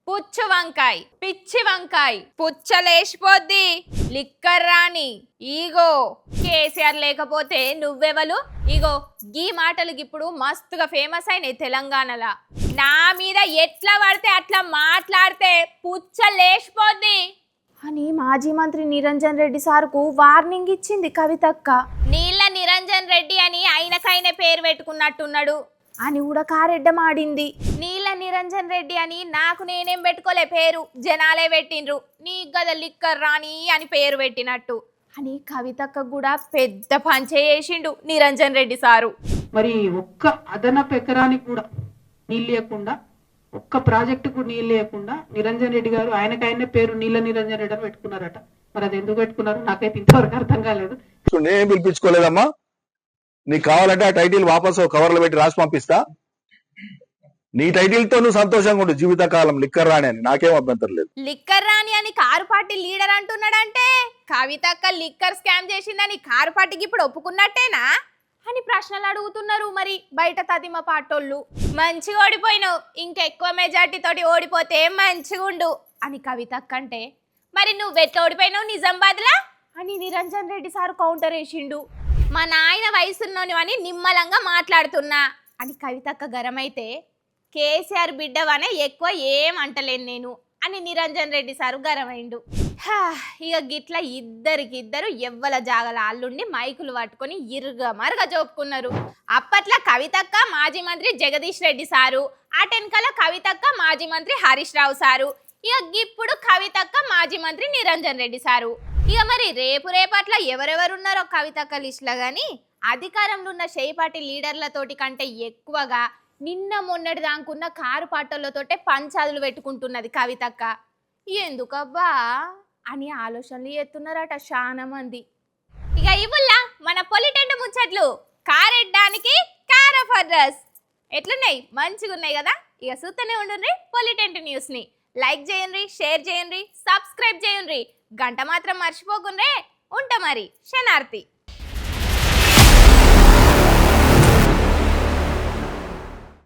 పుచ్చు వంకాయ పిచ్చి వంకాయ పుచ్చలేసిపోద్ది లిక్కర్ రాని ఈగో కేసీఆర్ లేకపోతే నువ్వెవలు ఇగో గీ మాటలు ఇప్పుడు మస్తుగా ఫేమస్ అయినాయి తెలంగాణలో నా మీద ఎట్లా పడితే అట్లా మాట్లాడితే పుచ్చలేసిపోద్ది అని మాజీ మంత్రి నిరంజన్ రెడ్డి సార్కు వార్నింగ్ ఇచ్చింది కవితక్క. నీళ్ళ నిరంజన్ రెడ్డి అని ఆయనకైనా పేరు పెట్టుకున్నట్టున్నాడు అని కూడా కారెడ్డమాడింది. నీళ్ళ నిరంజన్ రెడ్డి అని నాకు నేనేం పెట్టుకోలే పేరు, జనాలే పెట్టిండ్రు. నీ గద లిక్కర్ రాని అని పేరు పెట్టినట్టు అని కవితక్క కూడా పెద్ద పంచే చేసిండు నిరంజన్ రెడ్డి సారు. మరి ఒక్క అదనపు ఎకరానికి కూడా నీళ్ళు లేకుండా, ఒక్క ప్రాజెక్టు కూడా నీళ్ళు లేకుండా నిరంజన్ రెడ్డి గారు ఆయనకైనా పేరు నీళ్ళ నిరంజన్ రెడ్డి అని పెట్టుకున్నారట. మరి అది ఎందుకు పెట్టుకున్నారు నాకైతే ఇంతవరకు అర్థం కాలేదు. నేను పిలిపించుకోలేదమ్మా, నీకు కావాలంటే ఆ టైటిల్ వాపసు కవర్లో పెట్టి రాసి పంపిస్తా. నీ టైటిల్ తో నువ్వు సంతోషంగా ఉండు జీవితకాలం. లిక్కర్ రాణి అని నాకేం అభ్యంతరం లేదు. లిక్కర్ రాణి అని కారు పార్టీ లీడర్ అంటున్నాడంటే కవితక్క లిక్కర్ స్కామ్ చేసిందని కారు పార్టీకి ఇప్పుడు ఒప్పుకున్నట్టేనా అని ప్రశ్నలు అడుగుతున్నారు మరి బయట తదిమ పాటోళ్ళు. మంచిగా ఓడిపోయినావు, ఇంకెక్కువ మెజార్టీ తోటి ఓడిపోతే మంచిగుండు అని కవితక్క అంటే, మరి నువ్వెట్లా ఓడిపోయినావు నిజామాబాద్లా అని నిరంజన్ రెడ్డి సార్ కౌంటర్ వేసిండు. మా నాయన వయసున్నోని అని నిమ్మలంగా మాట్లాడుతున్నా అని కవితక్క గరమైతే, కేసీఆర్ బిడ్డవనే ఎక్కువ ఏం అంటలేను నేను అని నిరంజన్ రెడ్డి సారు గరమైండు. ఇక గిట్ల ఇద్దరికిద్దరు ఎవ్వల జాగల అల్లుండి మైకులు పట్టుకొని ఇరుగమరుగా జోపుకున్నారు. అప్పట్లో కవితక్క మాజీ మంత్రి జగదీష్ రెడ్డి సారు, అటెన్కల కవితక్క మాజీ మంత్రి హరీష్ రావు సారు, ఇక ఇప్పుడు కవితక్క మాజీ మంత్రి నిరంజన్ రెడ్డి సారు. ఇక మరి రేపట్ల ఎవరెవరున్నారో కవితక్క లిస్టులో కానీ అధికారంలో ఉన్న షేపాటి లీడర్లతోటి కంటే ఎక్కువగా నిన్న మొన్నటి దాకున్న కారు పాటలతోటే పంచాదులు పెట్టుకుంటున్నది కవితక్క. ఎందుకబ్బా అని ఆలోచనలు చేస్తున్నారట చాలా మంది. ఇక ఇవుల్లా మన పొలిటెంట్ ముచ్చట్లు కారెడ్డానికి కారఫర్రస్ ఎట్లున్నాయి, మంచిగా ఉన్నాయి కదా. ఇక చూస్తూనే ఉండండి పొలిటెంట్ న్యూస్ని. లైక్ చేయండి, షేర్ చేయండి, సబ్స్క్రైబ్ చేయండి, గంట మాత్రం మర్చిపోకుండ్రే. ఉంటా మరి. శనార్థి.